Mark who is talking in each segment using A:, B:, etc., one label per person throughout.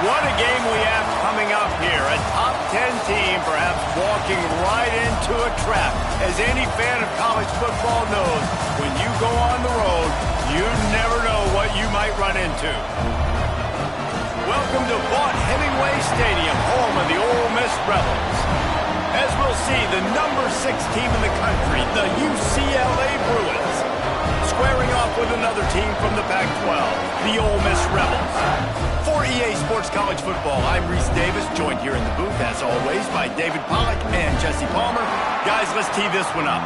A: What a game we have coming up here. A top 10 team perhaps walking right into a trap. As any fan of college football knows, when you go on the road, you never know what you might run into. Welcome to Vaught-Hemingway Stadium, home of the Ole Miss Rebels. As we'll see, the number 6 team in the country, the UCLA Bruins, squaring off with another team from the Pac-12, the Ole Miss Rebels. For EA Sports College Football, I'm Reese Davis, joined here in the booth, as always, by David Pollack and Jesse Palmer. Guys, let's tee this one up.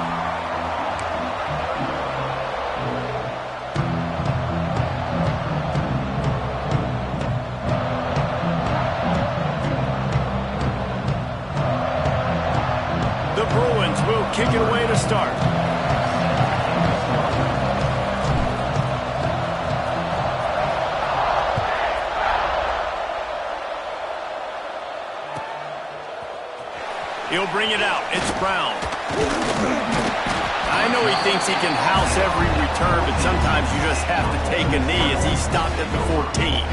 A: The Bruins will kick it away to start. He'll bring it out. It's Brown. I know he thinks he can house every return, but sometimes you just have to take a knee as he stopped at the 14.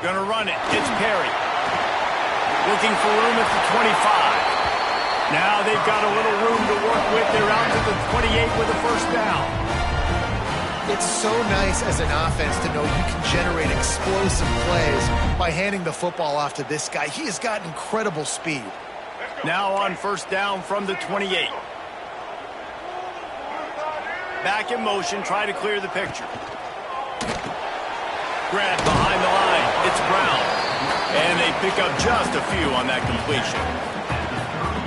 A: Gonna run it. It's Perry. Looking for room at the 25. Now they've got a little room to work with. They're out to the 28 with a first down.
B: It's so nice as an offense to know you can generate explosive plays by handing the football off to this guy. He has got incredible speed.
A: Now on first down from the 28. Back in motion, try to clear the picture. Grab behind the line. It's Brown. And they pick up just a few on that completion.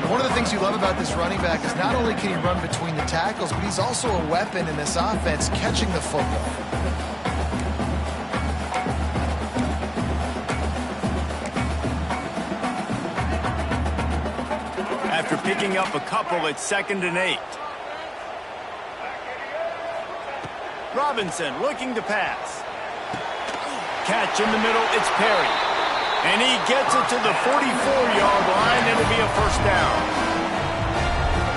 B: One of the things you love about this running back is not only can he run between the tackles, but he's also a weapon in this offense catching the football.
A: After picking up a couple, it's 2nd and 8. Robinson looking to pass. Catch in the middle, it's Perry. And he gets it to the 44-yard line. It'll be a first down.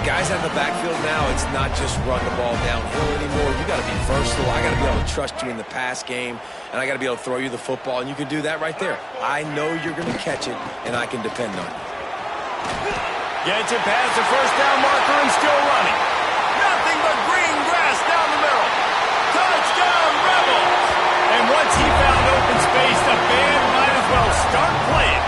C: Guys out of the backfield now, it's not just run the ball downhill anymore. You got to be versatile. I got to be able to trust you in the pass game, and I got to be able to throw you the football, and you can do that right there. I know you're going to catch it, and I can depend on you.
A: Gets it past the first down marker and still running. Nothing but green grass down the middle. Touchdown, Rebels! And once he found open space, the band might as well start playing.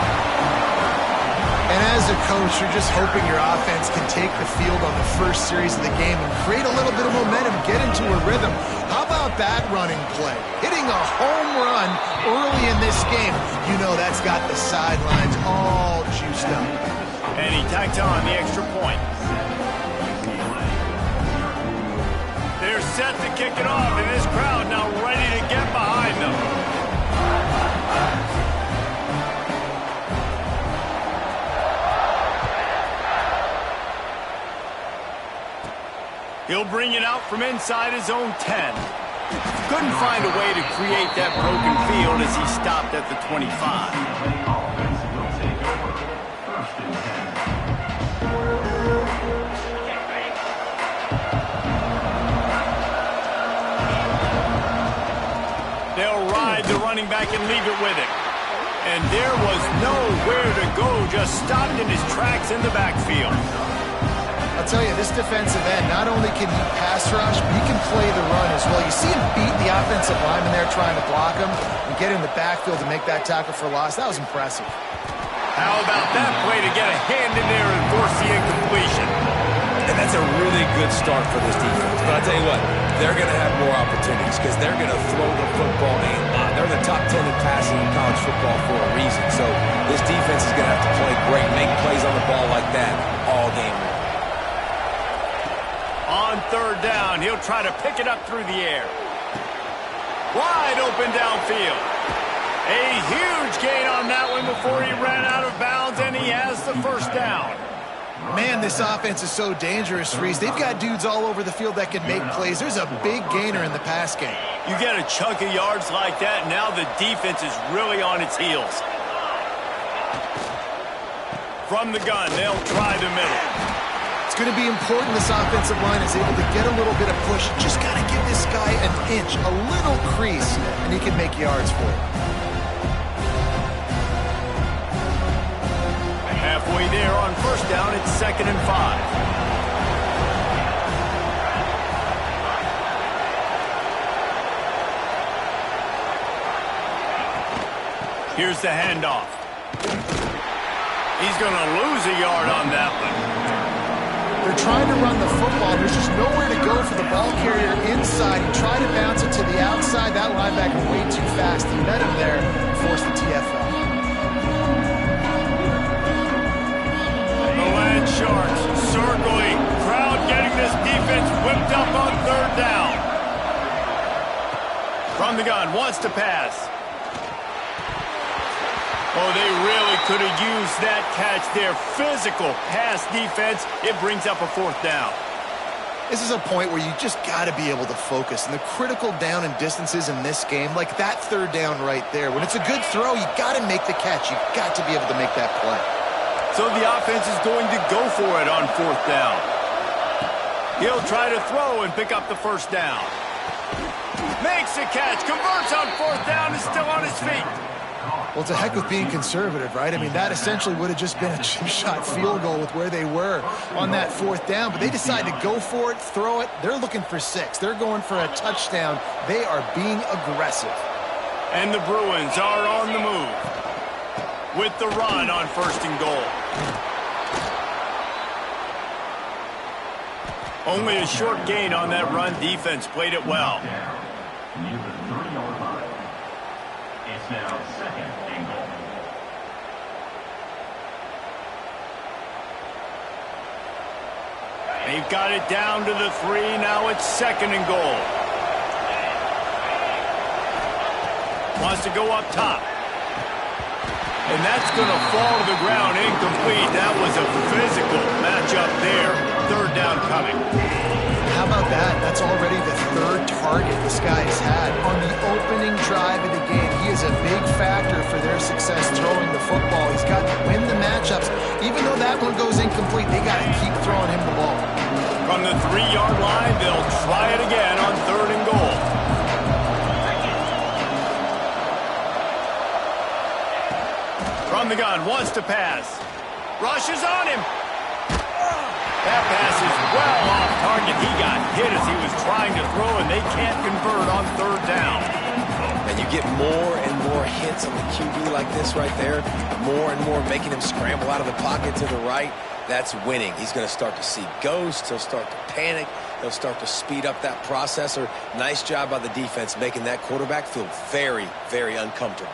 B: And as a coach, you're just hoping your offense can take the field on the first series of the game and create a little bit of momentum, get into a rhythm. How about that running play? Hitting a home run early in this game. You know that's got the sidelines all juiced up.
A: And he tacked on the extra point. They're set to kick it off, and this crowd now ready to get behind them. He'll bring it out from inside his own 10. Couldn't find a way to create that broken field as he stopped at the 25. They'll ride the running back and leave it with him. And there was nowhere to go, just stopped in his tracks in the backfield.
B: I'll tell you, this defensive end, not only can he pass rush, but he can play the run as well. You see him beat the offensive lineman there trying to block him and get in the backfield to make that tackle for loss. That was impressive.
A: How about that play to get a hand in there and force the incompletion?
C: And that's a really good start for this defense. But I'll tell you what, they're going to have more opportunities because they're going to throw the football a lot. They're the top 10 in passing in college football for a reason. So this defense is going to have to play great, make plays on the ball like that all game long.
A: On third down, he'll try to pick it up through the air. Wide open downfield. A huge gain on that one before he ran out of bounds, and he has the first down.
B: Man, this offense is so dangerous, Reese. They've got dudes all over the field that can make plays. There's a big gainer in the pass game.
A: You get a chunk of yards like that, and now the defense is really on its heels. From the gun, they'll try the middle.
B: It's going to be important this offensive line is able to get a little bit of push. Just got to give this guy an inch, a little crease, and he can make yards for it.
A: Halfway there on first down, it's 2nd and 5. Here's the handoff. He's going to lose a yard on that one.
B: They're trying to run the football. There's just nowhere to go for the ball carrier inside. He tried to bounce it to the outside. That linebacker way too fast. He met him there and forced the TFL.
A: The Land Sharks circling. Crowd getting this defense whipped up on 3rd down. From the gun, wants to pass. Oh, they really could have used that catch there. Physical pass defense. It brings up a 4th down.
B: This is a point where you just got to be able to focus. And the critical down and distances in this game, like that 3rd down right there, when it's a good throw, you got to make the catch. You got to be able to make that play.
A: So the offense is going to go for it on 4th down. He'll try to throw and pick up the 1st down. Makes a catch, converts on 4th down, is still on his feet.
B: Well, it's a heck of being conservative, right? I mean, that essentially would have just been a chip-shot field goal with where they were on that 4th down. But they decide to go for it, throw it. They're looking for 6. They're going for a touchdown. They are being aggressive.
A: And the Bruins are on the move with the run on 1st and goal. Only a short gain on that run. Defense played it well. It's now 2nd and goal. They've got it down to the 3. Now it's 2nd and goal. Wants to go up top. And that's going to fall to the ground incomplete. That was a physical matchup there. 3rd down coming.
B: How about that? That's already the 3rd target this guy's had on the opening drive of the game. He is a big factor for their success throwing the football. He's got to win the matchups. Even though that one goes incomplete, they got to keep throwing him the ball.
A: From the 3-yard line, they'll try it again on 3rd and goal. From the gun, wants to pass. Rushes on him. That pass is well off target. He got hit as he was trying to throw, and they can't convert on 3rd down.
C: And you get more and more hits on the QB like this right there, more and more making him scramble out of the pocket to the right. That's winning. He's going to start to see ghosts. He'll start to panic. He'll start to speed up that processor. Nice job by the defense making that quarterback feel very, very uncomfortable.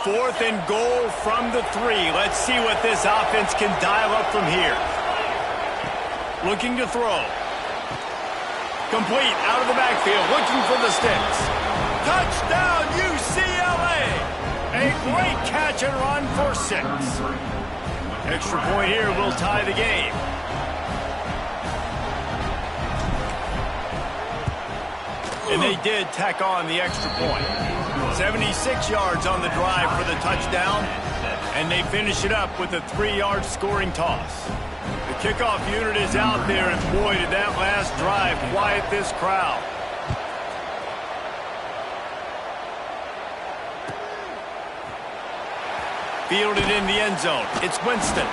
A: 4th and goal from the 3. Let's see what this offense can dial up from here. Looking to throw. Complete out of the backfield, looking for the sticks. Touchdown, UCLA! A great catch and run for 6. Extra point here will tie the game. And they did tack on the extra point. 76 yards on the drive for the touchdown, and they finish it up with a 3-yard scoring toss. The kickoff unit is out there, and boy, did that last drive quiet this crowd. Fielded in the end zone. It's Winston.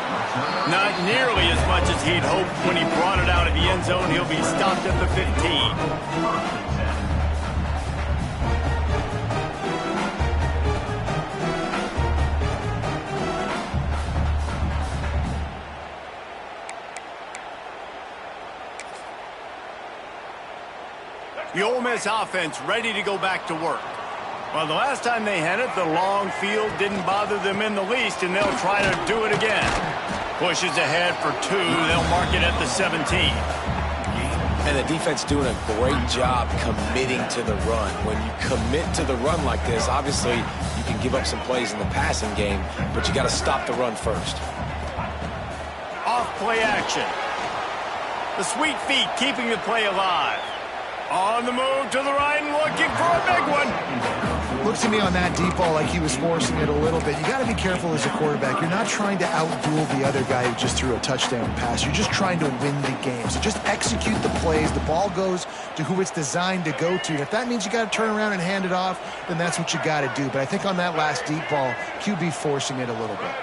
A: Not nearly as much as he'd hoped when he brought it out of the end zone. He'll be stopped at the 15. The Ole Miss offense ready to go back to work. Well, the last time they had it, the long field didn't bother them in the least, and they'll try to do it again. Pushes ahead for 2. They'll mark it at the 17.
C: And the defense doing a great job committing to the run. When you commit to the run like this, obviously you can give up some plays in the passing game, but you got to stop the run first.
A: Off play action. The sweet feet keeping the play alive. On the move to the right and looking for a big one.
B: Looks to me on that deep ball like he was forcing it a little bit. You got to be careful as a quarterback. You're not trying to outduel the other guy who just threw a touchdown pass. You're just trying to win the game. So just execute the plays. The ball goes to who it's designed to go to. And if that means you got to turn around and hand it off, then that's what you got to do. But I think on that last deep ball, QB forcing it a little bit.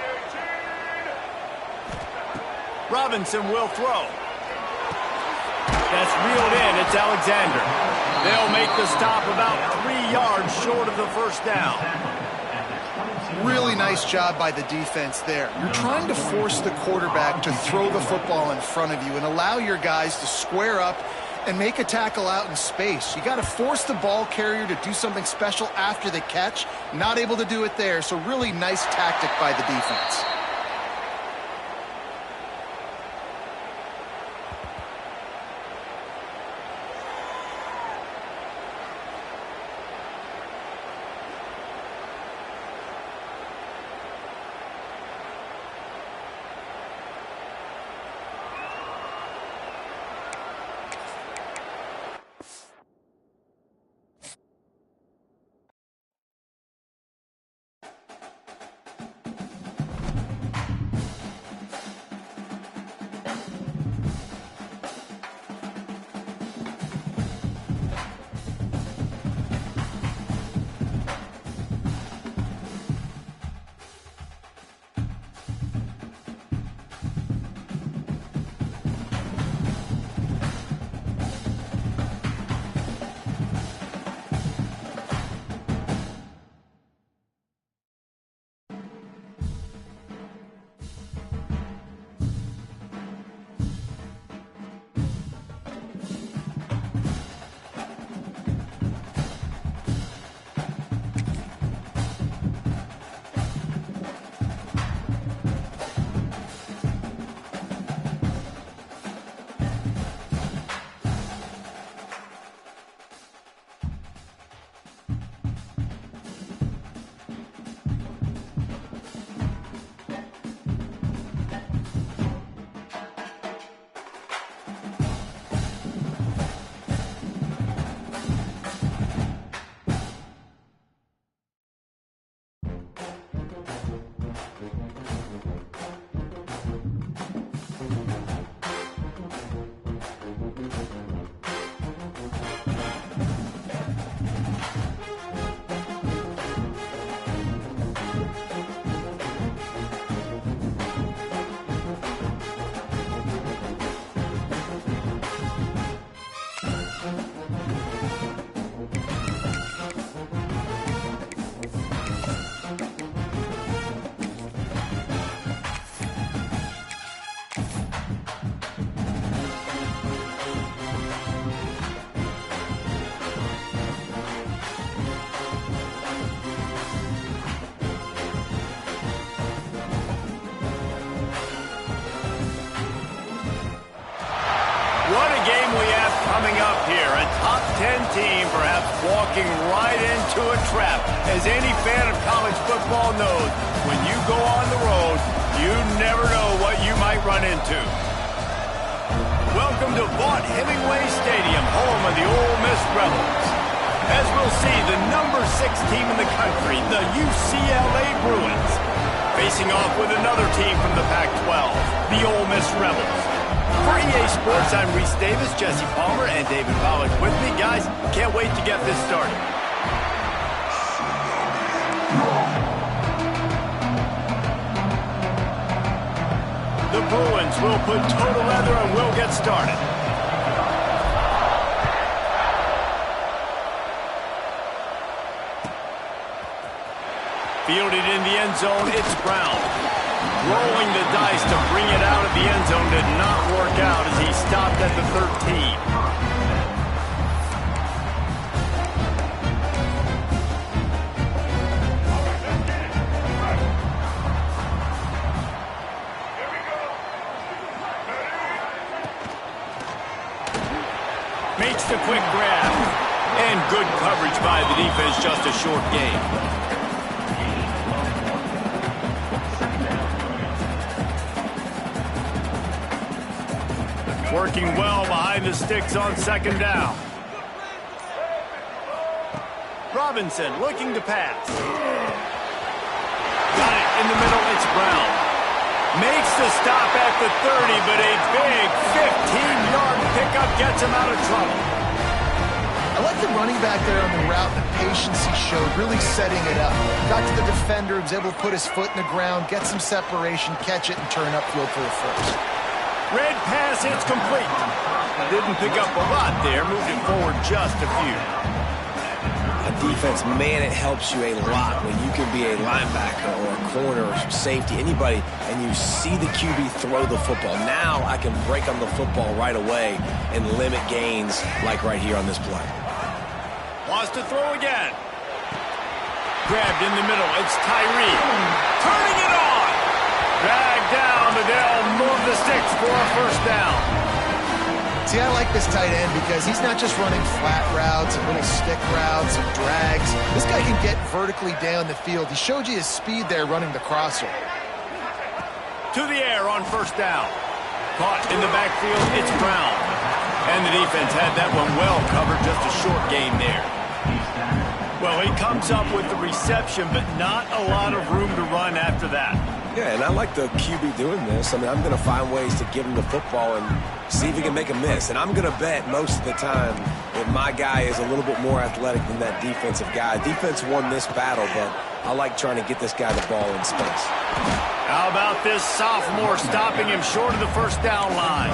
A: Robinson will throw. That's reeled in. It's Alexander. They'll make the stop about 3 yards short of the first down.
B: Really nice job by the defense there. You're trying to force the quarterback to throw the football in front of you and allow your guys to square up and make a tackle out in space. You got to force the ball carrier to do something special after the catch. Not able to do it there, so really nice tactic by the defense.
A: What a game we have coming up here. A top 10 team perhaps walking right into a trap. As any fan of college football knows, when you go on the road, you never know what you might run into. Welcome to Vaught Hemingway Stadium, home of the Ole Miss Rebels. As we'll see, the number 6 team in the country, the UCLA Bruins, facing off with another team from the Pac-12, the Ole Miss Rebels. For EA Sports, I'm Reese Davis, Jesse Palmer, and David Pollack with me. Guys, can't wait to get this started. The Bruins will put toe to leather and we'll get started. Fielded in the end zone, it's Brown. Rolling the dice to bring it out of the end zone did not work out as he stopped at the 13. Makes the quick grab. And good coverage by the defense, just a short gain. Working well behind the sticks on second down. Robinson looking to pass. Got it in the middle, it's Brown. Makes the stop at the 30, but a big 15-yard pickup gets him out of trouble.
B: I like the running back there on the route, the patience he showed, really setting it up. Got to the defender, was able to put his foot in the ground, get some separation, catch it, and turn upfield for the first.
A: Red pass, it's complete. Didn't pick up a lot there, moved it forward just a few.
C: Defense, man, it helps you a lot when you can be a linebacker or a corner or safety, anybody, and you see the QB throw the football. Now I can break on the football right away and limit gains like right here on this play.
A: Wants to throw again. Grabbed in the middle. It's Tyree. Turning it on. Dragged down, but they'll move the sticks for a first down.
B: See, I like this tight end because he's not just running flat routes and little stick routes and drags. This guy can get vertically down the field. He showed you his speed there running the crosser.
A: To the air on first down. Caught in the backfield, it's Brown. And the defense had that one well covered, just a short gain there. Well, he comes up with the reception, but not a lot of room to run after that.
C: Yeah, and I like the QB doing this. I mean, I'm going to find ways to give him the football and see if he can make a miss. And I'm going to bet most of the time that my guy is a little bit more athletic than that defensive guy. Defense won this battle, but I like trying to get this guy the ball in space.
A: How about this sophomore stopping him short of the first down line?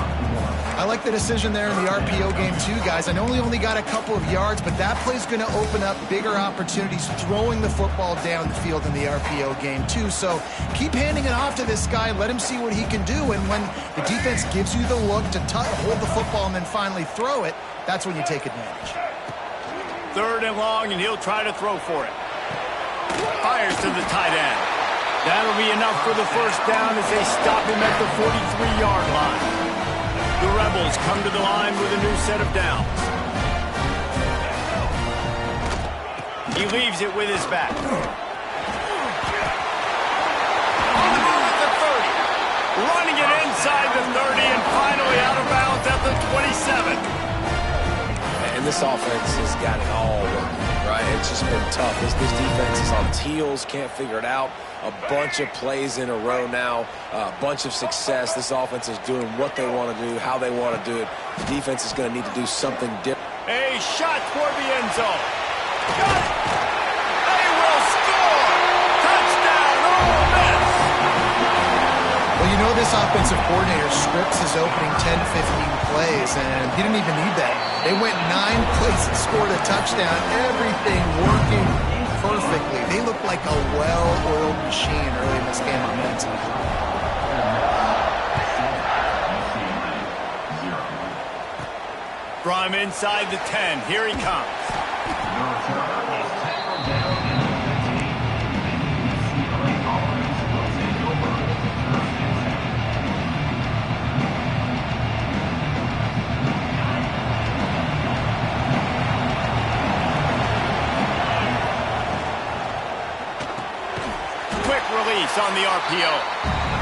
B: I like the decision there in the RPO game too, guys. I know he only got a couple of yards, but that play's going to open up bigger opportunities throwing the football down the field in the RPO game too. So keep handing it off to this guy. Let him see what he can do. And when the defense gives you the look to hold the football and then finally throw it, that's when you take advantage.
A: Third and long, and he'll try to throw for it. Fires to the tight end. That'll be enough for the first down as they stop him at the 43-yard line. The Rebels come to the line with a new set of downs. He leaves it with his back. On the move at the 30. Running it inside the 30 and finally out of bounds at the 27.
C: And this offense has got it all working, right? It's just been tough. This defense is on its heels, can't figure it out. A bunch of plays in a row now, a bunch of success. This offense is doing what they want to do, how they want to do it. The defense is going to need to do something different.
A: A shot toward the end zone. Got it. They will score. Touchdown, Ole Miss.
B: Well, you know this offensive coordinator scripts his opening 10 to 15 plays, and he didn't even need that. They went 9 plays and scored a touchdown. Everything working perfectly. They look like a well-oiled machine early in this game on that team.
A: From inside the 10, here he comes. On the RPO.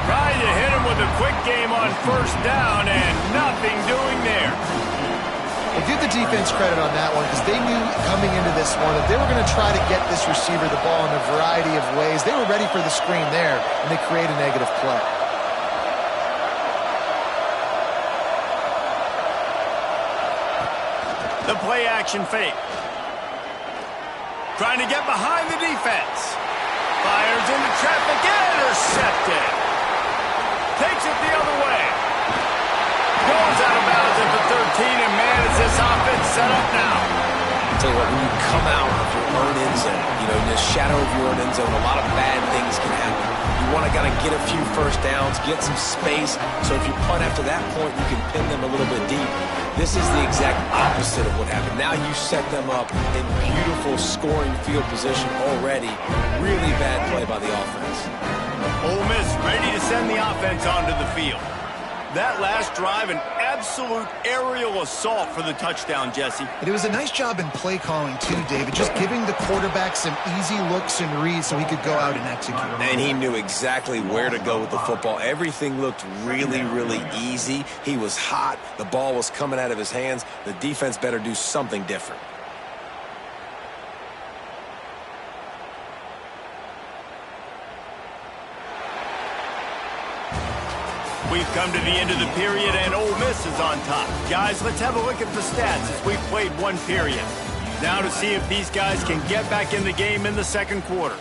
A: Trying to hit him with a quick game on first down and nothing doing there.
B: Well, give the defense credit on that one because they knew coming into this one that they were going to try to get this receiver the ball in a variety of ways. They were ready for the screen there, and they create a negative play.
A: The play action fake. Trying to get behind the defense. Fires into traffic, intercepted. Takes it the other way. Goes out of bounds at the 13, and man, is this offense set up now.
C: I'll tell you what, when you come out of your own end zone, you know, in the shadow of your own end zone, a lot of bad things can happen. You want to kind of get a few first downs, get some space, so if you punt after that point, you can pin them a little bit deep. This is the exact opposite of what happened. Now you set them up in beautiful scoring field position already. Really bad play by the offense.
A: Ole Miss ready to send the offense onto the field. That last drive, an absolute aerial assault for the touchdown, Jesse.
B: It was a nice job in play calling, too, David, just giving the quarterback some easy looks and reads so he could go out and execute.
C: And he knew exactly where to go with the football. Everything looked really, really easy. He was hot. The ball was coming out of his hands. The defense better do something different.
A: We've come to the end of the period, and Ole Miss is on top. Guys, let's have a look at the stats as we've played one period. Now to see if these guys can get back in the game in the second quarter.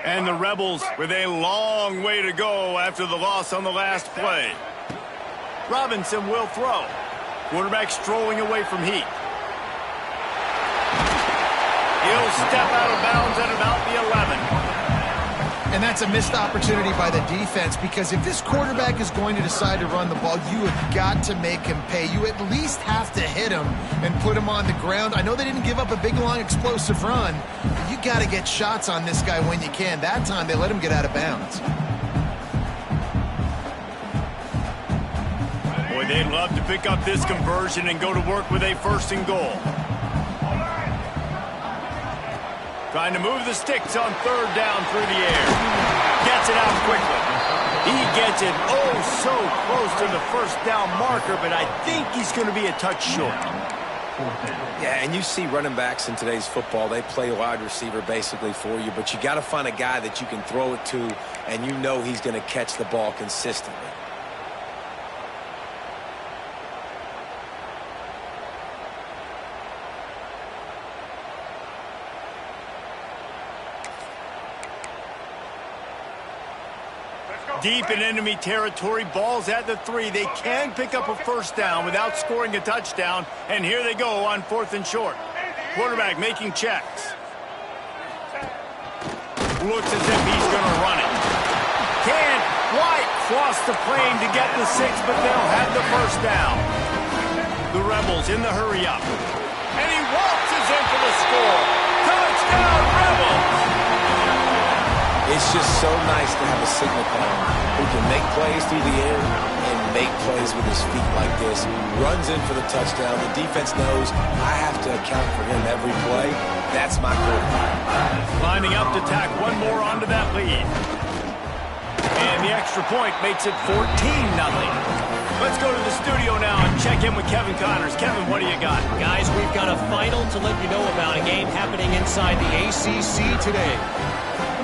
A: And the Rebels with a long way to go after the loss on the last play. Robinson will throw. Quarterback strolling away from heat. He'll step out of bounds at about the 11.
B: And that's a missed opportunity by the defense, because if this quarterback is going to decide to run the ball, you have got to make him pay. You at least have to hit him and put him on the ground. I know they didn't give up a big, long, explosive run, but you got to get shots on this guy when you can. That time, they let him get out of bounds.
A: Boy, they'd love to pick up this conversion and go to work with a 1st and goal. Trying to move the sticks on 3rd down through the air. Gets it out quickly. He gets it oh so close to the 1st down marker, but I think he's going to be a touch short.
C: Yeah, and you see running backs in today's football, they play wide receiver basically for you, but you got to find a guy that you can throw it to, and you know he's going to catch the ball consistently.
A: Deep in enemy territory, ball's at the 3. They can pick up a 1st down without scoring a touchdown, and here they go on 4th and short. Quarterback making checks. Looks as if he's going to run it. Can't quite cross the plane to get the 6, but they'll have the 1st down. The Rebels in the hurry up. And he waltzes in for the score. Touchdown, Rebels!
C: It's just so nice to have a signal caller who can make plays through the air and make plays with his feet like this. Runs in for the touchdown. The defense knows I have to account for him every play. That's my quarterback.
A: Lining up to tack one more onto that lead. And the extra point makes it 14-0. Let's go to the studio now and check in with Kevin Connors. Kevin, what do you got?
D: Guys, we've got a final to let you know about, a game happening inside the ACC today.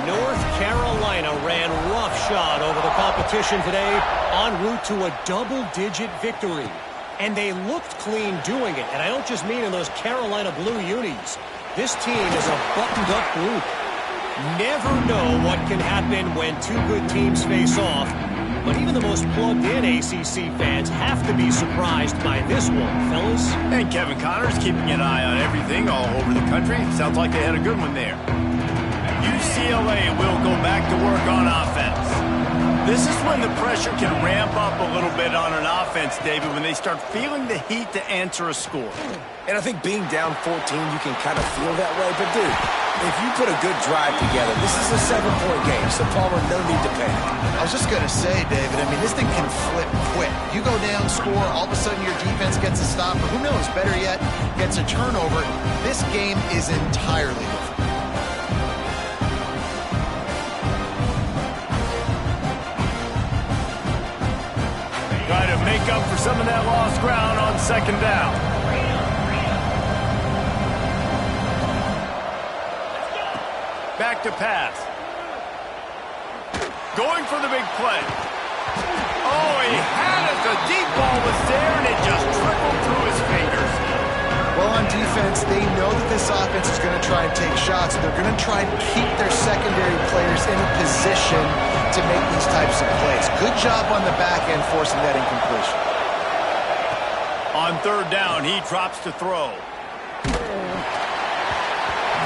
D: North Carolina ran roughshod over the competition today en route to a double-digit victory. And they looked clean doing it. And I don't just mean in those Carolina blue unis. This team is a buttoned-up group. Never know what can happen when two good teams face off. But even the most plugged-in ACC fans have to be surprised by this one, fellas.
A: And Kevin Connors keeping an eye on everything all over the country. Sounds like they had a good one there. UCLA will go back to work on offense. This is when the pressure can ramp up a little bit on an offense, David, when they start feeling the heat to answer a score.
C: And I think being down 14, you can kind of feel that way. But, dude, if you put a good drive together, this is a 7-point game, so Palmer, no need to panic.
B: I was just going to say, David, I mean, this thing can flip quick. You go down, score, all of a sudden your defense gets a stop, or who knows, better yet, gets a turnover. This game is entirely different.
A: Try to make up for some of that lost ground on 2nd down. Back to pass. Going for the big play. Oh, he had it. The deep ball was there, and it just trickled through his fingers.
B: Well, on defense, they know that this offense is going to try and take shots. They're going to try and keep their secondary players in a position to make these types of plays. Good job on the back end forcing that incompletion.
A: On 3rd down, he drops to throw.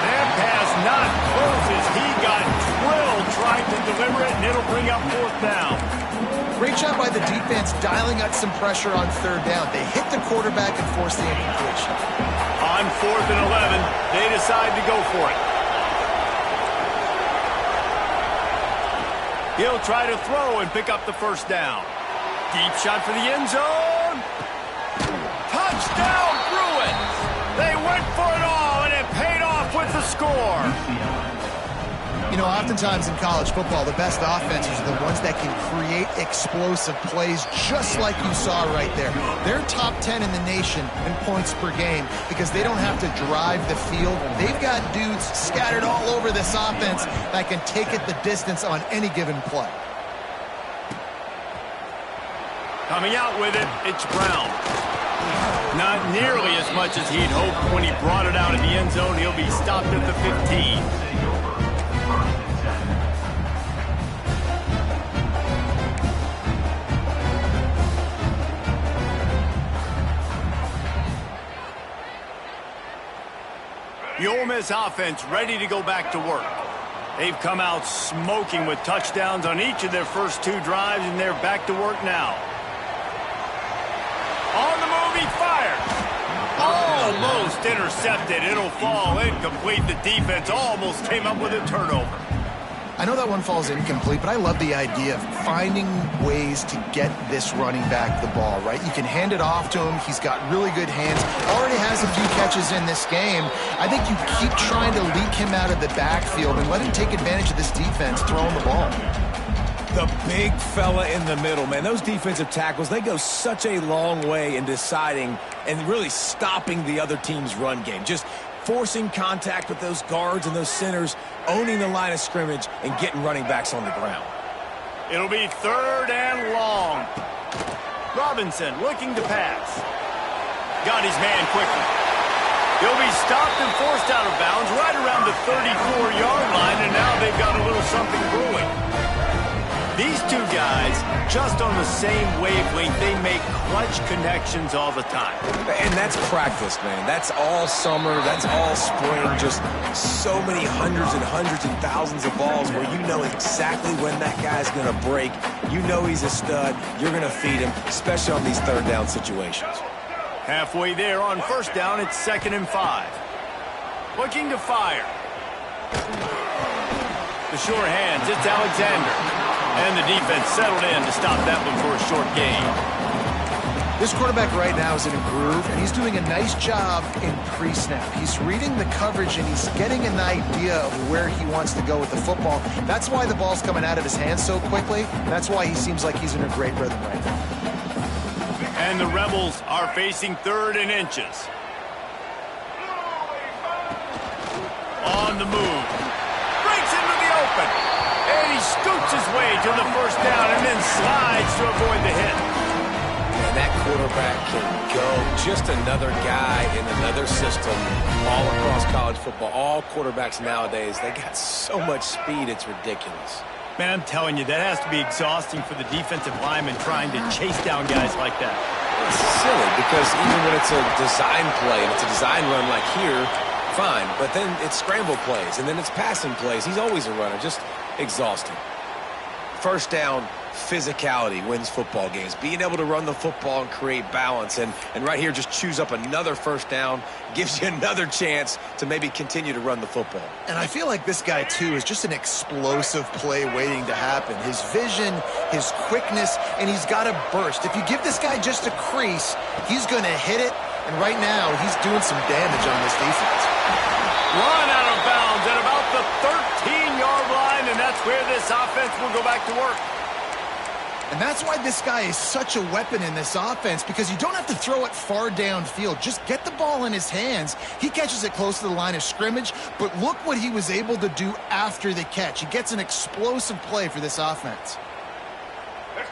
A: That pass not closes. He got drilled trying to deliver it, and it'll bring up fourth down.
B: Great job by the defense dialing up some pressure on third down. They hit the quarterback and forced the incompletion.
A: On 4th and 11, they decide to go for it. He'll try to throw and pick up the first down. Deep shot for the end zone. Touchdown, Bruins! They went for it all, and it paid off with the score.
B: You know, oftentimes in college football, the best offenses are the ones that can create explosive plays, just like you saw right there. They're top 10 in the nation in points per game because they don't have to drive the field. They've got dudes scattered all over this offense that can take it the distance on any given play.
A: Coming out with it, it's Brown. Not nearly as much as he'd hoped when he brought it out of the end zone. He'll be stopped at the 15. The Ole Miss offense ready to go back to work. They've come out smoking with touchdowns on each of their first 2 drives, and they're back to work now. On the move, he fires. Almost intercepted. It'll fall incomplete. The defense almost came up with a turnover.
B: I know that one falls incomplete, but I love the idea of finding ways to get this running back the ball, right? You can hand it off to him. He's got really good hands. Already has a few catches in this game. I think you keep trying to leak him out of the backfield and let him take advantage of this defense throwing the ball.
C: The big fella in the middle, man. Those defensive tackles, they go such a long way in deciding and really stopping the other team's run game. Just forcing contact with those guards and those centers, owning the line of scrimmage, and getting running backs on the ground.
A: It'll be 3rd and long. Robinson looking to pass. Got his man quickly. He'll be stopped and forced out of bounds right around the 34-yard line, and now they've got a little something brewing. These two guys, just on the same wavelength, they make clutch connections all the time.
C: And that's practice, man. That's all summer. That's all spring. Just so many hundreds and thousands of balls where you know exactly when that guy's going to break. You know he's a stud. You're going to feed him, especially on these third down situations.
A: Halfway there on first down, it's 2nd and 5. Looking to fire. The sure hands, it's Alexander. And the defense settled in to stop that one for a short gain.
B: This quarterback right now is in a groove, and he's doing a nice job in pre-snap. He's reading the coverage, and he's getting an idea of where he wants to go with the football. That's why the ball's coming out of his hands so quickly. That's why he seems like he's in a great rhythm right now.
A: And the Rebels are facing 3rd and inches. On the move. Breaks into the open. And he scoots his way to the first down and then slides to avoid the hit.
C: And that quarterback can go. Just another guy in another system all across college football. All quarterbacks nowadays, they got so much speed, it's ridiculous.
A: Man, I'm telling you, that has to be exhausting for the defensive lineman trying to chase down guys like that.
C: It's silly because even when it's a design play, and it's a design run like here, fine. But then it's scramble plays, and then it's passing plays. He's always a runner. Just exhausting. First down, physicality wins football games. Being able to run the football and create balance. And right here, just choose up another first down. Gives you another chance to maybe continue to run the football.
B: And I feel like this guy, too, is just an explosive play waiting to happen. His vision, his quickness, and he's got a burst. If you give this guy just a crease, he's going to hit it. And right now, he's doing some damage on this defense.
A: Run out of bounds at about the 13-yard line, and that's where this offense will go back to work.
B: And that's why this guy is such a weapon in this offense, because you don't have to throw it far downfield. Just get the ball in his hands. He catches it close to the line of scrimmage, but look what he was able to do after the catch. He gets an explosive play for this offense.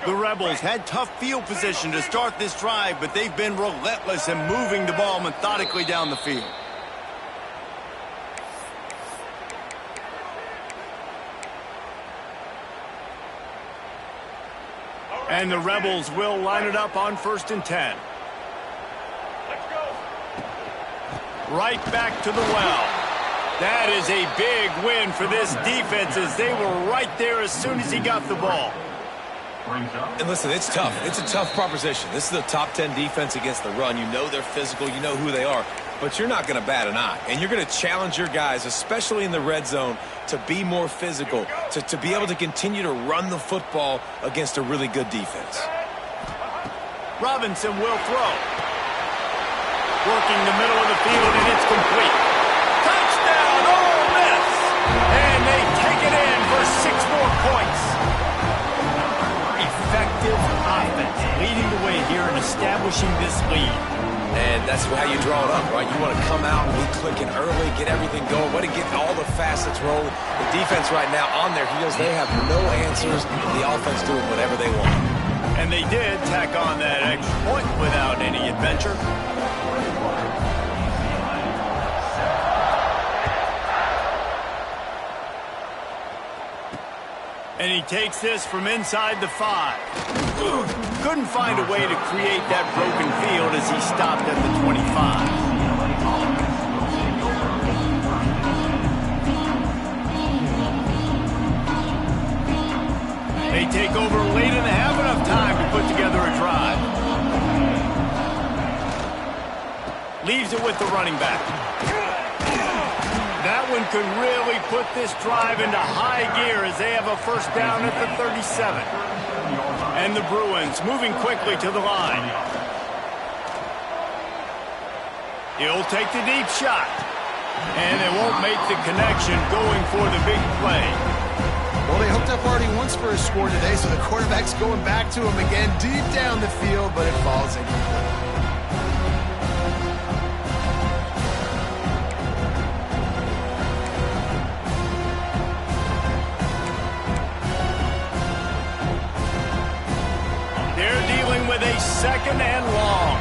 A: The Rebels had tough field position to start this drive, but they've been relentless in moving the ball methodically down the field. And the Rebels will line it up on 1st and 10. Let's go. Right back to the well. That is a big win for this defense as they were right there as soon as he got the ball.
C: And listen, it's tough. It's a tough proposition. This is a top 10 defense against the run. You know they're physical. You know who they are. But you're not going to bat an eye. And you're going to challenge your guys, especially in the red zone, to be more physical, to be able to continue to run the football against a really good defense.
A: Robinson will throw. Working the middle of the field, and it's complete. Touchdown, Ole Miss! And they take it in for 6 more points. Effective offense leading the way here and establishing this lead.
C: And that's how you draw it up, right? You want to come out and be clicking early, get everything going, want to get all the facets rolling. The defense right now on their heels, they have no answers. The offense doing whatever they want.
A: And they did tack on that extra point without any adventure. And he takes this from inside the 5. Couldn't find a way to create that broken field as he stopped at the 25. They take over late and have enough time to put together a drive. Leaves it with the running back. That one could really put this drive into high gear as they have a first down at the 37. And the Bruins moving quickly to the line. He'll take the deep shot. And they won't make the connection going for the big play.
B: Well, they hooked up already once for a score today, so the quarterback's going back to him again deep down the field, but it falls incomplete.
A: With a second and long.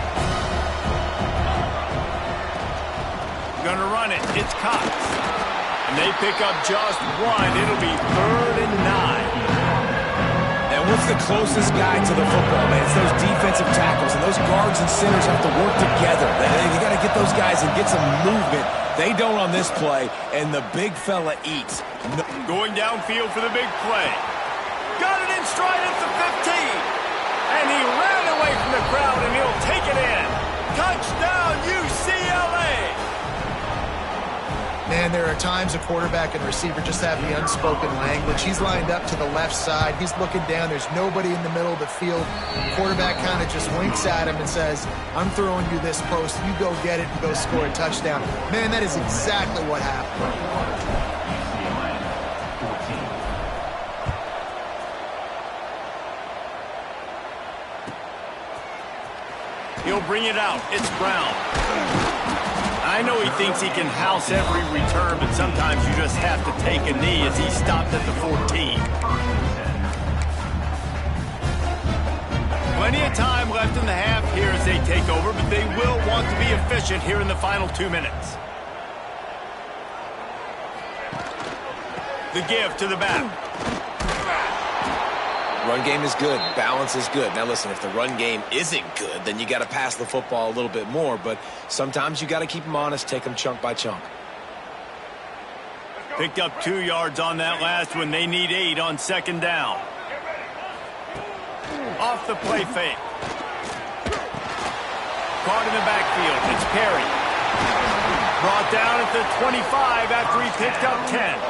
A: Gonna run it. It's Cox. And they pick up just 1. It'll be 3rd and 9.
C: And what's the closest guy to the football, man? It's those defensive tackles, and those guards and centers have to work together. They got to get those guys and get some movement. They don't on this play, and the big fella eats.
A: Going downfield for the big play. Got it in stride at the 15. And he ran away from the crowd, and he'll take it in. Touchdown, UCLA!
B: Man, there are times a quarterback and receiver just have the unspoken language. He's lined up to the left side. He's looking down. There's nobody in the middle of the field. Quarterback kind of just winks at him and says, I'm throwing you this post. You go get it and go score a touchdown. Man, that is exactly what happened.
A: He'll bring it out. It's Brown. I know he thinks he can house every return, but sometimes you just have to take a knee as he stopped at the 14. Plenty of time left in the half here as they take over, but they will want to be efficient here in the final 2 minutes. The give to the back.
C: Run game is good. Balance is good. Now, listen, if the run game isn't good, then you got to pass the football a little bit more. But sometimes you got to keep them honest, take them chunk by chunk.
A: Picked up 2 yards on that last one. They need 8 on 2nd down. Off the play fake. Caught in the backfield. It's Perry. Brought down at the 25 after he picked up 10.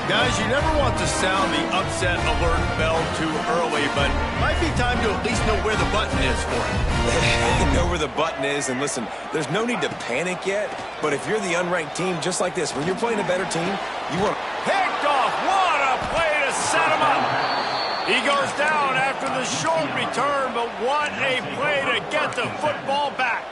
A: Guys, you never want to sound the upset alert bell too early, but it might be time to at least know where the button is for it.
C: Know where the button is, and listen, there's no need to panic yet, but if you're the unranked team, just like this, when you're playing a better team, you want to...
A: Picked off! What a play to set him up! He goes down after the short return, but what a play to get the football back.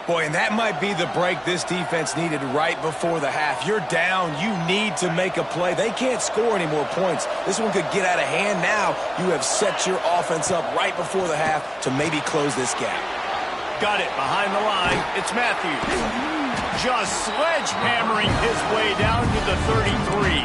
C: Boy, and that might be the break this defense needed right before the half. You're down. You need to make a play. They can't score any more points. This one could get out of hand now. You have set your offense up right before the half to maybe close this gap.
A: Got it behind the line. It's Matthews. Just sledgehammering his way down to the 33.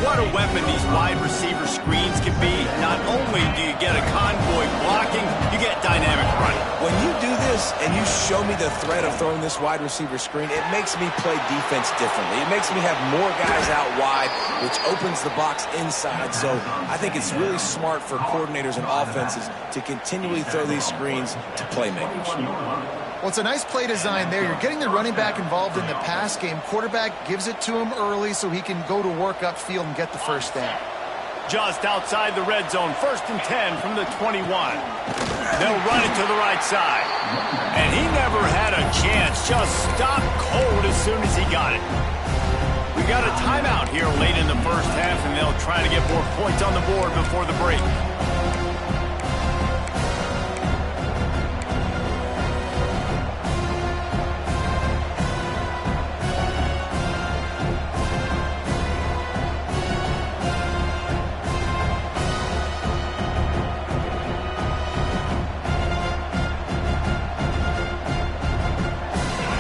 A: What a weapon these wide receiver screens can be. Not only do you get a convoy blocking, you get dynamic running.
C: When you do this, this and you show me the threat of throwing this wide receiver screen, it makes me play defense differently. It makes me have more guys out wide, which opens the box inside. So I think it's really smart for coordinators and offenses to continually throw these screens to playmakers.
B: Well, it's a nice play design there. You're getting the running back involved in the pass game. Quarterback gives it to him early so he can go to work upfield and get the first down.
A: Just outside the red zone, 1st and 10 from the 21. They'll run it to the right side. And he never had a chance. Just stopped cold as soon as he got it. We got a timeout here late in the first half, and they'll try to get more points on the board before the break.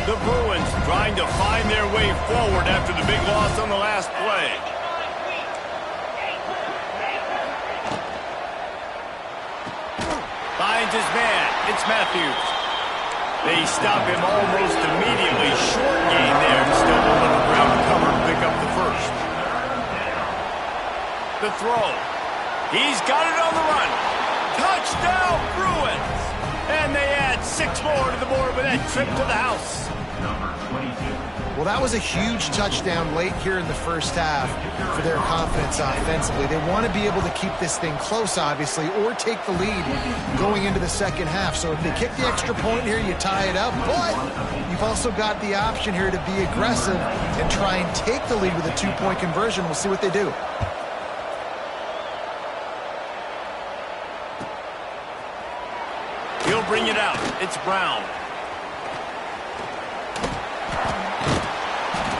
A: The Bruins trying to find their way forward after the big loss on the last play. Finds his man. It's Matthews. They stop him almost immediately. Short gain there. Still holding the ground cover to pick up the first. The throw. He's got it on the run. Touchdown, Bruins! And they add 6 more to the board with that trip to the house.
B: Well, that was a huge touchdown late here in the first half for their confidence offensively. They want to be able to keep this thing close, obviously, or take the lead going into the second half. So if they kick the extra point here, you tie it up. But you've also got the option here to be aggressive and try and take the lead with a 2-point conversion. We'll see what they do.
A: He'll bring it out. It's Brown.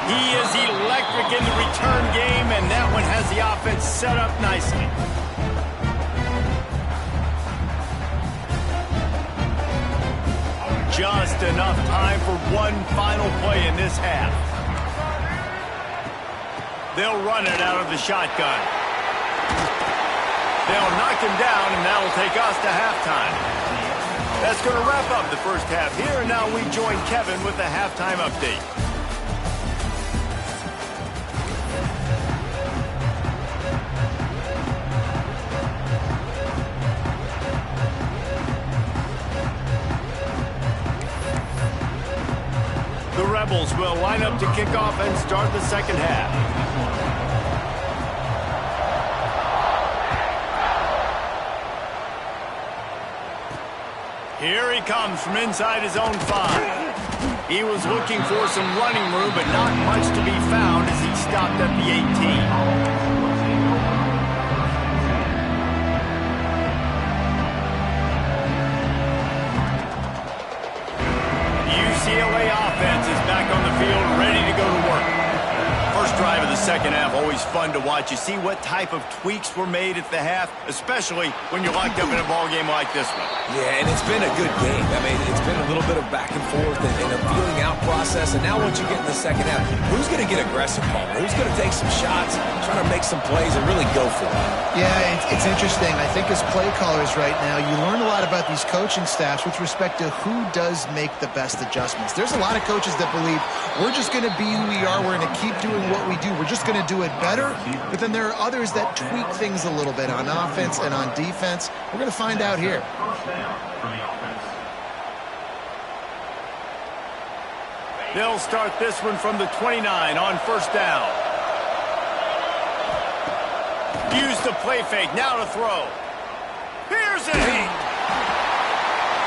A: He is electric in the return game, and that one has the offense set up nicely. Just enough time for one final play in this half. They'll run it out of the shotgun. They'll knock him down, and that'll take us to halftime. That's going to wrap up the first half here, and now we join Kevin with the halftime update. The Rebels will line up to kick off and start the second half. Here he comes from inside his own 5. He was looking for some running room, but not much to be found as he stopped at the 18. UCLA offense is back on the field, ready to go to work. First drive of the second half, always fun to watch. You see what type of tweaks were made at the half, especially when you're locked up in a ball game like this one.
C: Yeah, and it's been a good game. I mean, it's been a little bit of back and forth and a feeling out process. And now once you get in the second half, who's going to get aggressive, Paul? Who's going to take some shots, try to make some plays, and really go for it?
B: Yeah, it's interesting. I think as play callers right now, you learn a lot about these coaching staffs with respect to who does make the best adjustments. There's a lot of coaches that believe we're just going to be who we are. We're going to keep doing what we do. We're just going to do it better. But then there are others that tweak things a little bit on offense and on defense. We're going to find out here.
A: They'll start this one from the 29 on first down. Use the play fake, now to throw. Here's a hit.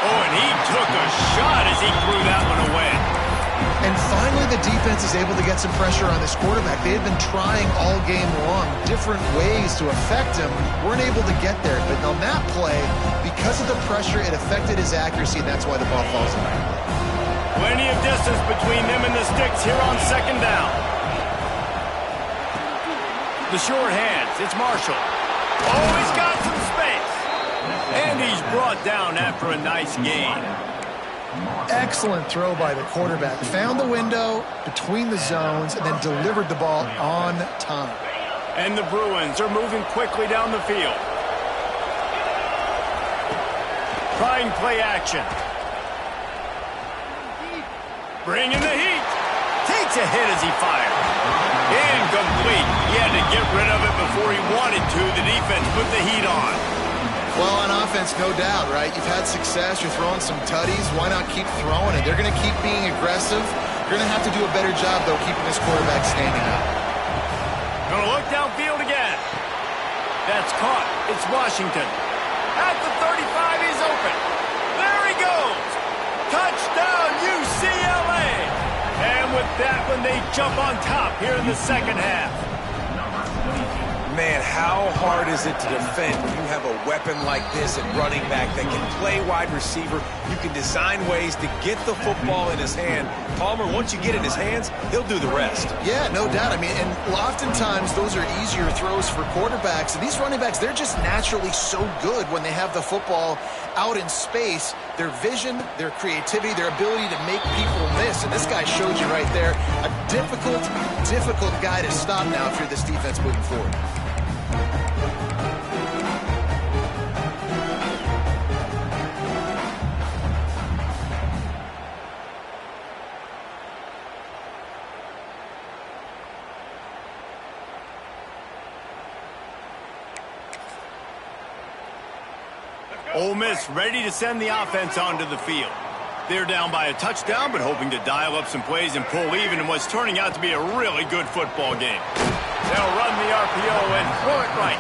A: Oh, and he took a shot as he threw that one away.
B: And finally, the defense is able to get some pressure on this quarterback. They had been trying all game long different ways to affect him. Weren't able to get there. But on that play, because of the pressure, it affected his accuracy, and that's why the ball falls in.
A: Plenty of distance between them and the sticks here on second down. The short hands, it's Marshall. Oh, he's got some space. And he's brought down after a nice gain.
B: Excellent throw by the quarterback. Found the window between the zones and then delivered the ball on time.
A: And the Bruins are moving quickly down the field. Trying play action. Bringing the heat. Takes a hit as he fires. Incomplete. He had to get rid of it before he wanted to. The defense put the heat on.
B: Well, on offense, no doubt, right? You've had success. You're throwing some tutties. Why not keep throwing it? They're going to keep being aggressive. You're going to have to do a better job, though, keeping this quarterback standing up.
A: Going to look downfield again. That's caught. It's Washington. At the 35, he's open. There he goes. Touchdown, UCLA. And with that one, they jump on top here in the second half.
C: Man, how hard is it to defend when you have a weapon like this at running back that can play wide receiver? You can design ways to get the football in his hand. Palmer, once you get it in his hands, he'll do the rest.
B: Yeah, no doubt. I mean, and oftentimes those are easier throws for quarterbacks. And these running backs, they're just naturally so good when they have the football out in space. Their vision, their creativity, their ability to make people miss. And this guy showed you right there, a difficult guy to stop now if you're this defense moving forward.
A: Ole Miss ready to send the offense onto the field. They're down by a touchdown, but hoping to dial up some plays and pull even in what's turning out to be a really good football game. They'll run the RPO and throw it right.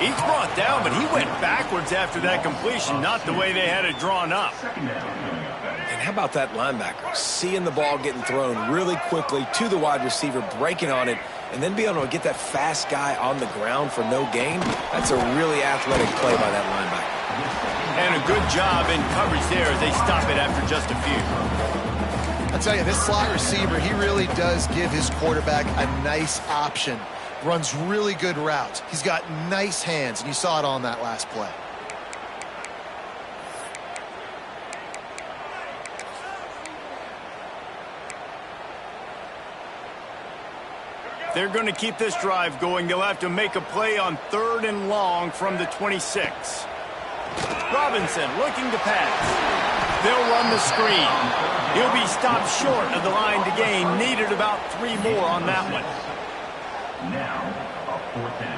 A: He's brought down, but he went backwards after that completion, not the way they had it drawn up.
C: And how about that linebacker? Seeing the ball getting thrown really quickly to the wide receiver, breaking on it, and then being able to get that fast guy on the ground for no gain. That's a really athletic play by that linebacker.
A: And a good job in coverage there as they stop it after just a few.
B: I'll tell you, this slot receiver, he really does give his quarterback a nice option. Runs really good routes. He's got nice hands, and you saw it on that last play.
A: They're going to keep this drive going. They'll have to make a play on 3rd and long from the 26. Robinson looking to pass. They'll run the screen. He'll be stopped short of the line to gain. Needed about 3 more on that one.
E: Now, a 4th down.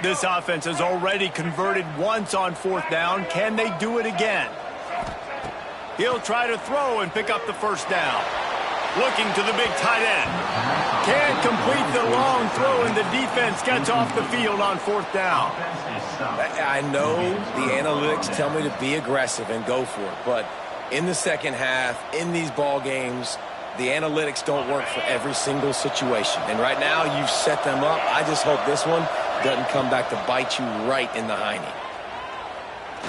A: This offense has already converted once on 4th down. Can they do it again? He'll try to throw and pick up the 1st down. Looking to the big tight end. Can't complete the long throw, and the defense gets off the field on 4th down.
C: I know the analytics tell me to be aggressive and go for it, but in the second half, in these ball games, the analytics don't work for every single situation. And right now, you've set them up. I just hope this one doesn't come back to bite you right in the hiney.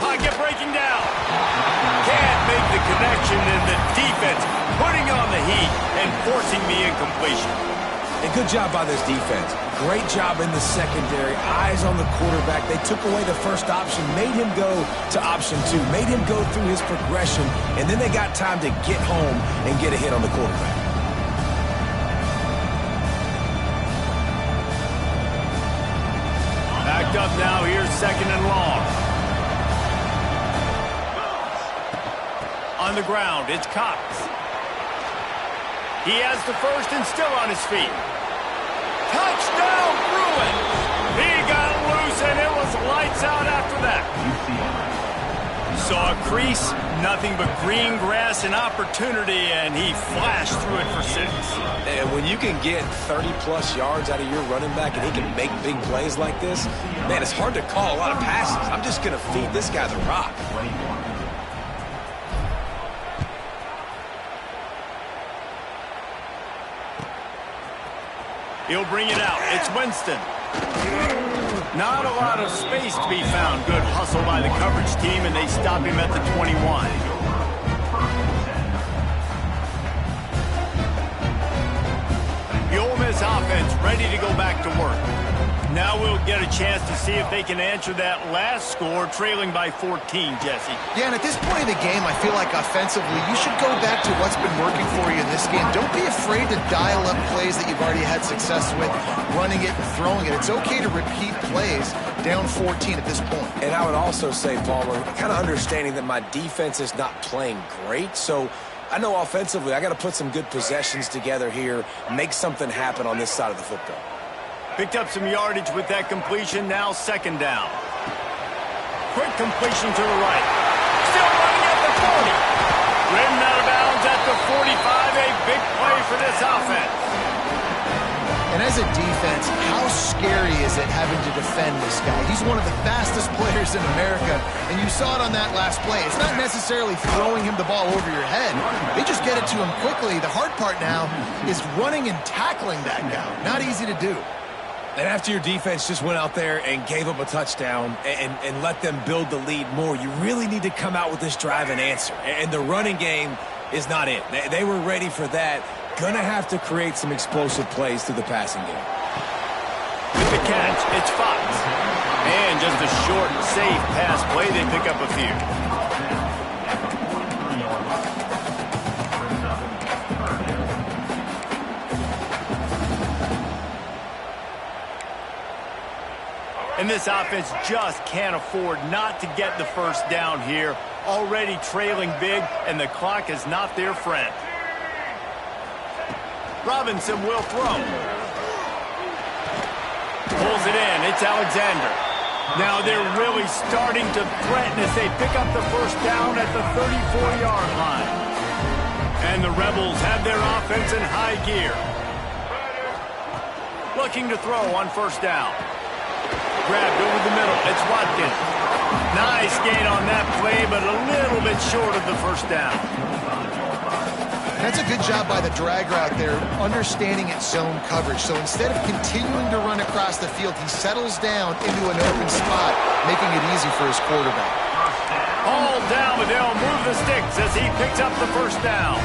A: Pocket breaking down. Can't make the connection, and the defense putting on the heat and forcing the incompletion.
C: And good job by this defense. Great job in the secondary. Eyes on the quarterback. They took away the first option, made him go to option 2, made him go through his progression, and then they got time to get home and get a hit on the quarterback.
A: Backed up now. Here's 2nd and long. On the ground, it's Cox. He has the 1st and still on his feet. Touchdown, Bruins! He got loose, and it was lights out after that. Saw a crease, nothing but green grass and opportunity, and he flashed through it for 6.
C: And when you can get 30-plus yards out of your running back and he can make big plays like this, man, it's hard to call a lot of passes. I'm just going to feed this guy the rock.
A: He'll bring it out. It's Winston. Not a lot of space to be found. Good hustle by the coverage team, and they stop him at the 21. The Ole Miss offense ready to go back to work. Now we'll get a chance to see if they can answer that last score, trailing by 14, Jesse.
B: Yeah, and at this point of the game, I feel like offensively, you should go back to what's been working for you in this game. Don't be afraid to dial up plays that you've already had success with, running it and throwing it. It's okay to repeat plays down 14 at this point.
C: And I would also say, Palmer, kind of understanding that my defense is not playing great, so I know offensively I got to put some good possessions together here, make something happen on this side of the football.
A: Picked up some yardage with that completion, now second down. Quick completion to the right. Still running at the 40. Ridden out of bounds at the 45, a big play for this offense.
B: And as a defense, how scary is it having to defend this guy? He's one of the fastest players in America, and you saw it on that last play. It's not necessarily throwing him the ball over your head. They just get it to him quickly. The hard part now is running and tackling that guy. Not easy to do.
C: And after your defense just went out there and gave up a touchdown and let them build the lead more, you really need to come out with this drive and answer. And the running game is not it. They were ready for that. Gonna have to create some explosive plays through the passing game.
A: With the catch, it's Fox. And just a short, safe pass play, they pick up a few. And this offense just can't afford not to get the first down here. Already trailing big, and the clock is not their friend. Robinson will throw. Pulls it in. It's Alexander. Now they're really starting to threaten as they pick up the first down at the 34-yard line. And the Rebels have their offense in high gear. Looking to throw on first down. Grabbed over the middle. It's Watkins. Nice gain on that play, but a little bit short of the first down.
B: That's a good job by the drag route there, understanding its zone coverage. So instead of continuing to run across the field, he settles down into an open spot, making it easy for his quarterback.
A: All down, but they'll move the sticks as he picks up the first down.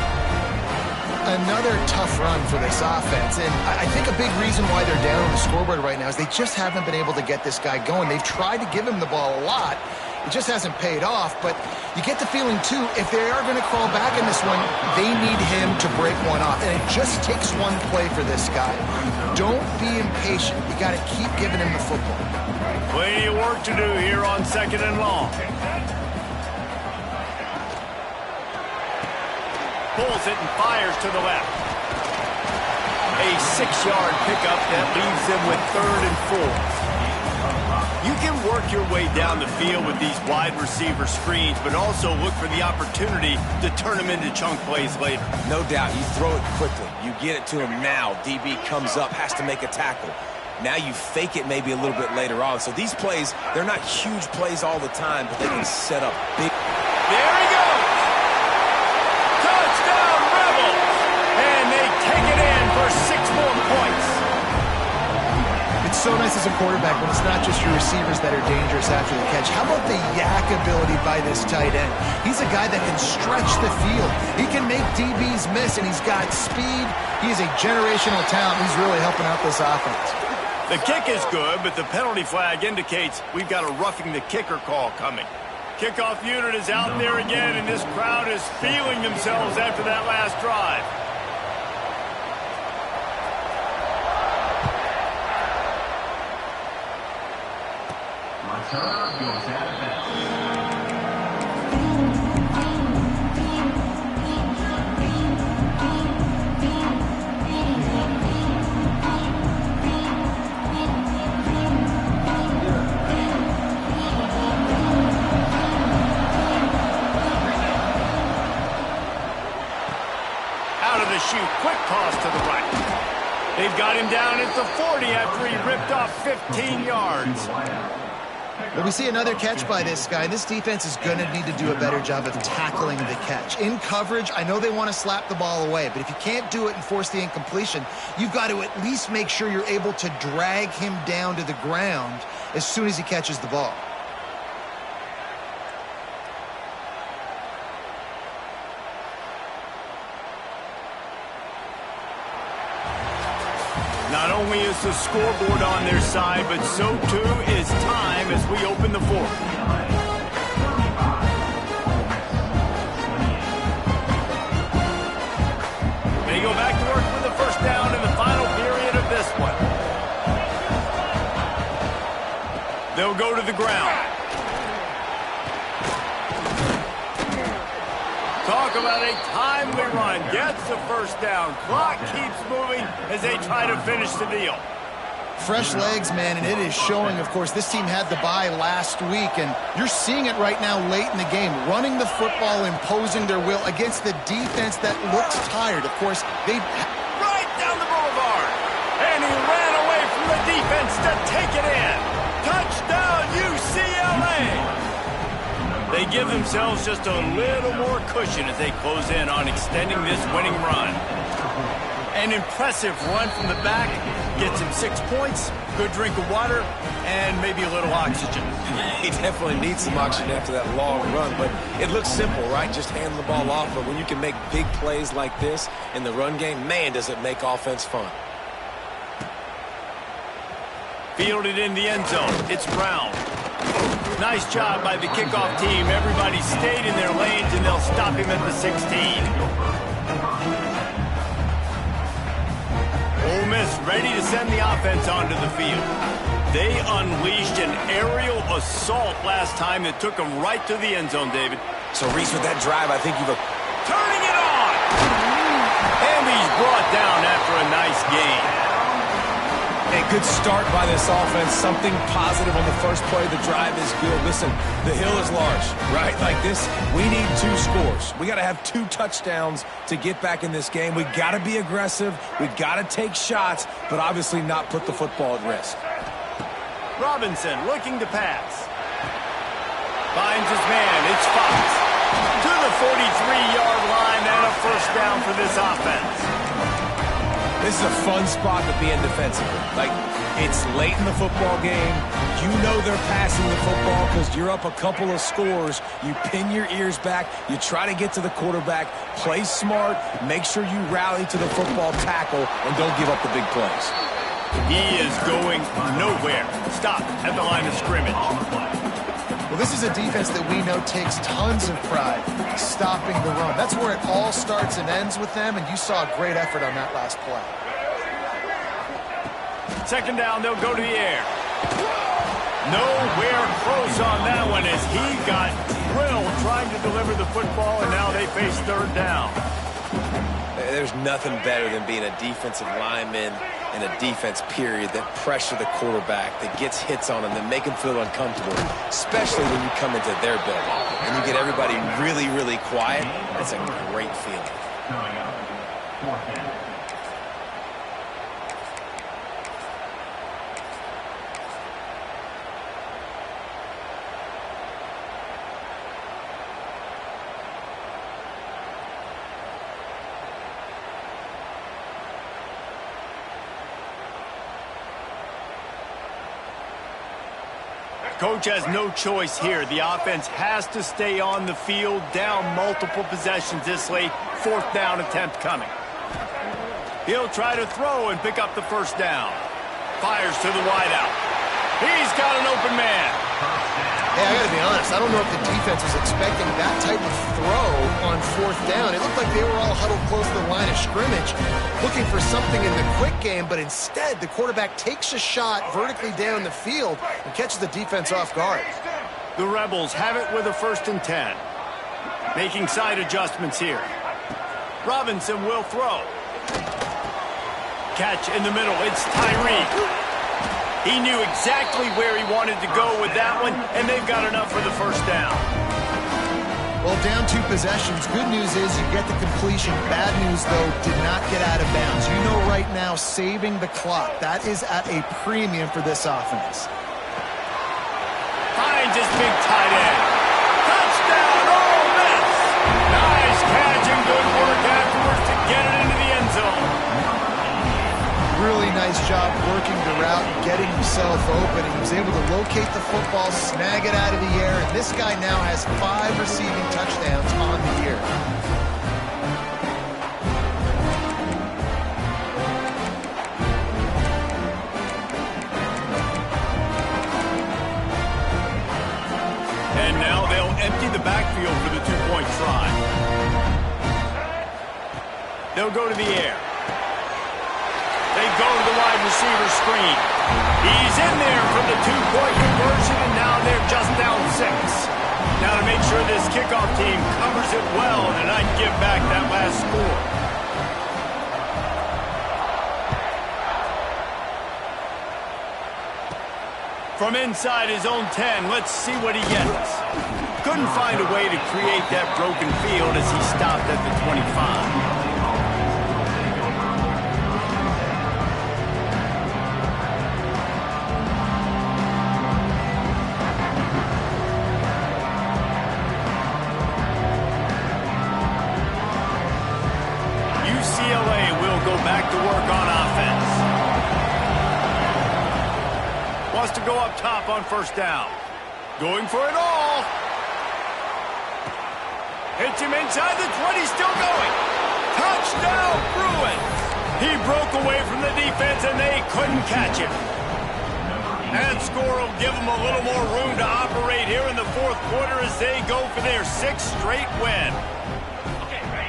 B: Another tough run for this offense, and I think a big reason why they're down on the scoreboard right now is they just haven't been able to get this guy going. They've tried to give him the ball a lot. It just hasn't paid off, but you get the feeling, too, if they are going to crawl back in this one, they need him to break one off, and it just takes one play for this guy. Don't be impatient. You got to keep giving him the football.
A: Plenty of work to do here on second and long. Pulls it and fires to the left. A 6-yard pickup that leaves them with 3rd and 4. You can work your way down the field with these wide receiver screens, but also look for the opportunity to turn them into chunk plays later.
C: No doubt, you throw it quickly. You get it to him now. DB comes up, has to make a tackle. Now you fake it maybe a little bit later on. So these plays, they're not huge plays all the time, but they can set up big.
A: There he goes! Touchdown, Rebels! And they take it in for 6 more points.
B: It's so nice as a quarterback when it's not just your receivers that are dangerous after the catch. How about the yak ability by this tight end? He's a guy that can stretch the field. He can make DBs miss, and he's got speed. He's a generational talent. He's really helping out this offense.
A: The kick is good, but the penalty flag indicates we've got a roughing the kicker call coming. Kickoff unit is out there again, and this crowd is feeling themselves after that last drive.
E: Return goes out of bounds.
A: Shoot, quick toss to the right. They've got him down at the 40 after he ripped off 15 yards.
B: But we see another catch by this guy. This defense is going to need to do a better job of tackling the catch. In coverage, I know they want to slap the ball away, but if you can't do it and force the incompletion, you've got to at least make sure you're able to drag him down to the ground as soon as he catches the ball.
A: Not only is the scoreboard on their side, but so too is time as we open the fourth. They go back to work with the first down in the final period of this one. They'll go to the ground. Talk about a timely run. Gets the first down. Clock keeps moving as they try to finish the deal.
B: Fresh legs, man, and it is showing. Of course, this team had the bye last week, and you're seeing it right now late in the game. Running the football, imposing their will against the defense that looks tired. Of course, they...
A: Right down the boulevard. And he ran away from the defense to take it in. Touchdown, UCLA. They give themselves just a little more cushion as they close in on extending this winning run. An impressive run from the back. Gets him 6 points, good drink of water, and maybe a little oxygen.
C: He definitely needs some oxygen after that long run, but it looks simple, right? Just hand the ball off. But when you can make big plays like this in the run game, man, does it make offense fun.
A: Fielded in the end zone. It's Brown. Nice job by the kickoff team. Everybody stayed in their lanes, and they'll stop him at the 16. Ole Miss ready to send the offense onto the field. They unleashed an aerial assault last time that took them right to the end zone, David.
C: So, Reese, with that drive, I think you've...
A: Turning it on! And he's brought down after a nice gain.
C: A good start by this offense. Something positive on the first play of the drive is good. Listen, the hill is large, right? Like this, we need 2 scores. We got to have 2 touchdowns to get back in this game. We got to be aggressive. We got to take shots, but obviously not put the football at risk.
A: Robinson looking to pass. Finds his man. It's Fox. To the 43-yard line and a first down for this offense.
C: This is a fun spot to be in defensively. Like, it's late in the football game. You know they're passing the football because you're up a couple of scores. You pin your ears back. You try to get to the quarterback. Play smart. Make sure you rally to the football tackle and don't give up the big plays.
A: He is going nowhere. Stop at the line of scrimmage.
B: Well, this is a defense that we know takes tons of pride stopping the run. That's where it all starts and ends with them, and you saw a great effort on that last play.
A: Second down, they'll go to the air. Nowhere close on that one as he got drilled trying to deliver the football, and now they face third down.
C: There's nothing better than being a defensive lineman in a defense period that pressure the quarterback, that gets hits on him, that make him feel uncomfortable, especially when you come into their building and you get everybody really, really quiet. That's a great feeling.
A: Coach has no choice here. The offense has to stay on the field, down multiple possessions this late. Fourth down attempt coming. He'll try to throw and pick up the first down. Fires to the wideout. He's got an open man.
B: Hey, I gotta be honest, I don't know if the defense was expecting that type of throw on fourth down. It looked like they were all huddled close to the line of scrimmage, looking for something in the quick game, but instead the quarterback takes a shot vertically down the field and catches the defense off guard.
A: The Rebels have it with a 1st and 10. Making side adjustments here. Robinson will throw. Catch in the middle, it's Tyree. He knew exactly where he wanted to go with that one, and they've got enough for the first down.
B: Well, down 2 possessions. Good news is you get the completion. Bad news, though, did not get out of bounds. You know right now, saving the clock. That is at a premium for this offense.
A: Finds his big tight end. Touchdown, Ole Miss! Nice catch and good work afterwards to get it into the end zone.
B: Really nice job working the route and getting himself open. He was able to locate the football, snag it out of the air, and this guy now has 5 receiving touchdowns on the year.
A: And now they'll empty the backfield for the two-point try. They'll go to the air. They go to the wide receiver screen. He's in there for the two-point conversion, and now they're just down 6. Now to make sure this kickoff team covers it well and not give back that last score. From inside his own 10, let's see what he gets. Couldn't find a way to create that broken field as he stopped at the 25. UCLA will go back to work on offense. Wants to go up top on first down. Going for it all. Hits him inside the 20, still going. Touchdown, Bruins. He broke away from the defense, and they couldn't catch him. That score will give them a little more room to operate here in the fourth quarter as they go for their 6th straight win.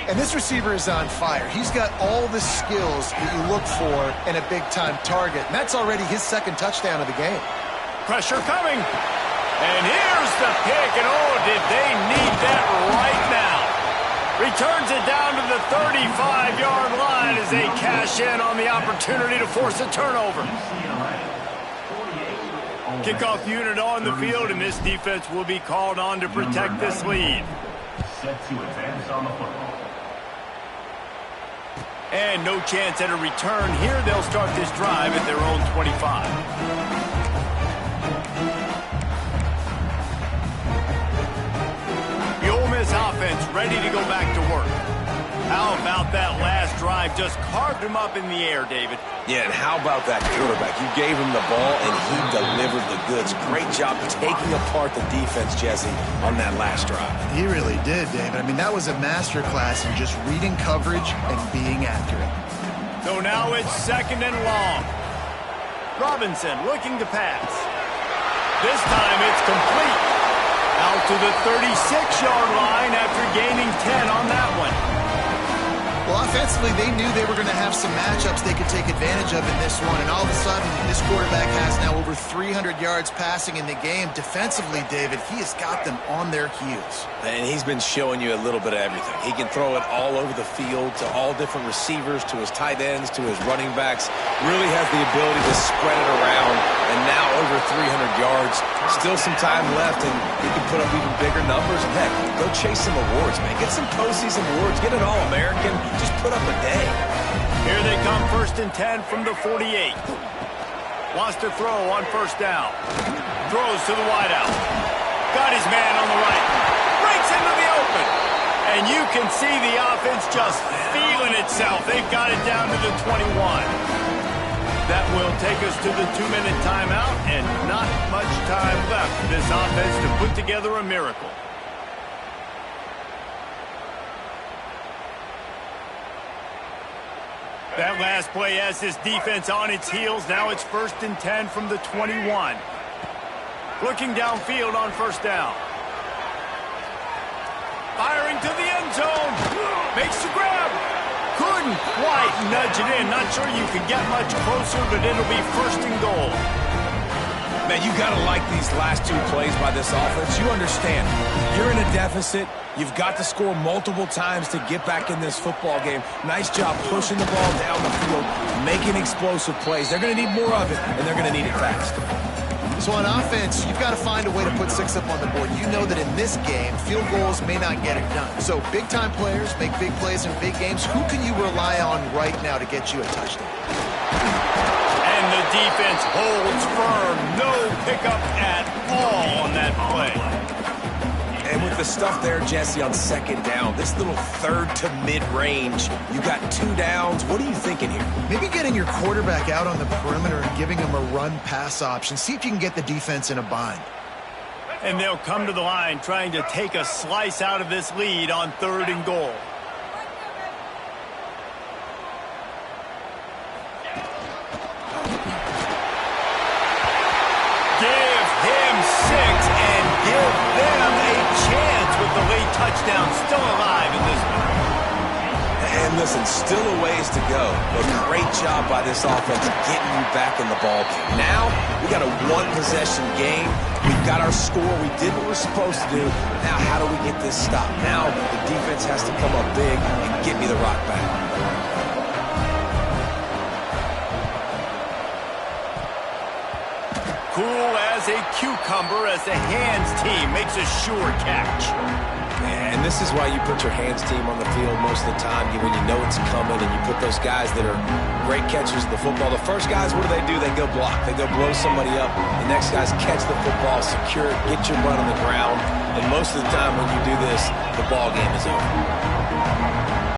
B: And this receiver is on fire. He's got all the skills that you look for in a big-time target. And that's already his 2nd touchdown of the game.
A: Pressure coming. And here's the pick. And oh, did they need that right now. Returns it down to the 35-yard line as they cash in on the opportunity to force a turnover. Kickoff unit on the field, and this defense will be called on to protect this lead.
E: Set to advance on the football.
A: And no chance at a return here. They'll start this drive at their own 25. The Ole Miss offense ready to go back to work. How about that last drive? Just carved him up in the air, David.
C: Yeah, and how about that quarterback? You gave him the ball, and he delivered the goods. Great job taking apart the defense, Jesse, on that last drive.
B: He really did, David. I mean, that was a masterclass in just reading coverage and being accurate.
A: So now it's 2nd and long. Robinson looking to pass. This time it's complete. Out to the 36-yard line after gaining 10 on that one.
B: Well, offensively, they knew they were going to have some matchups they could take advantage of in this one, and all of a sudden, this quarterback has now over 300 yards passing in the game. Defensively, David, he has got them on their heels.
C: And he's been showing you a little bit of everything. He can throw it all over the field to all different receivers, to his tight ends, to his running backs. Really has the ability to spread it around, and now over 300 yards. Still some time left, and he can put up even bigger numbers. And heck, go chase some awards, man. Get some postseason awards. Get an All-American. Just put up a day.
A: Here they come, 1st and 10 from the 48. Wants to throw on first down. Throws to the wideout. Got his man on the right. Breaks into the open. And you can see the offense just feeling itself. They've got it down to the 21. That will take us to the 2-minute timeout, and not much time left for this offense to put together a miracle. That last play has this defense on its heels. Now it's 1st and 10 from the 21. Looking downfield on first down. Firing to the end zone. Makes the grab. Couldn't quite nudge it in. Not sure you could get much closer, but it'll be 1st and goal.
C: Man, you got to like these last 2 plays by this offense. You understand, you're in a deficit. You've got to score multiple times to get back in this football game. Nice job pushing the ball down the field, making explosive plays. They're going to need more of it, and they're going to need it fast.
B: So on offense, you've got to find a way to put 6 up on the board. You know that in this game, field goals may not get it done. So big-time players make big plays in big games. Who can you rely on right now to get you a touchdown?
A: And the defense holds firm. No pickup at all on that play.
C: And with the stuff there, Jesse, on 2nd down, this little 3rd to mid-range, you got 2 downs. What are you thinking here?
B: Maybe getting your quarterback out on the perimeter and giving him a run-pass option. See if you can get the defense in a bind.
A: And they'll come to the line trying to take a slice out of this lead on 3rd and goal. Give him 6 and give them touchdown still alive in this one.
C: And listen, still a ways to go, but great job by this offense getting you back in the ball game. Now, we got a one-possession game. We've got our score. We did what we're supposed to do. Now, how do we get this stopped? Now, the defense has to come up big and get me the rock back.
A: Cool as a cucumber as the hands team makes a sure catch.
C: And this is why you put your hands team on the field most of the time when you know it's coming, and you put those guys that are great catchers of the football. The first guys, what do? They go block. They go blow somebody up. The next guys catch the football, secure it, get your butt on the ground. And most of the time when you do this, the ball game is over.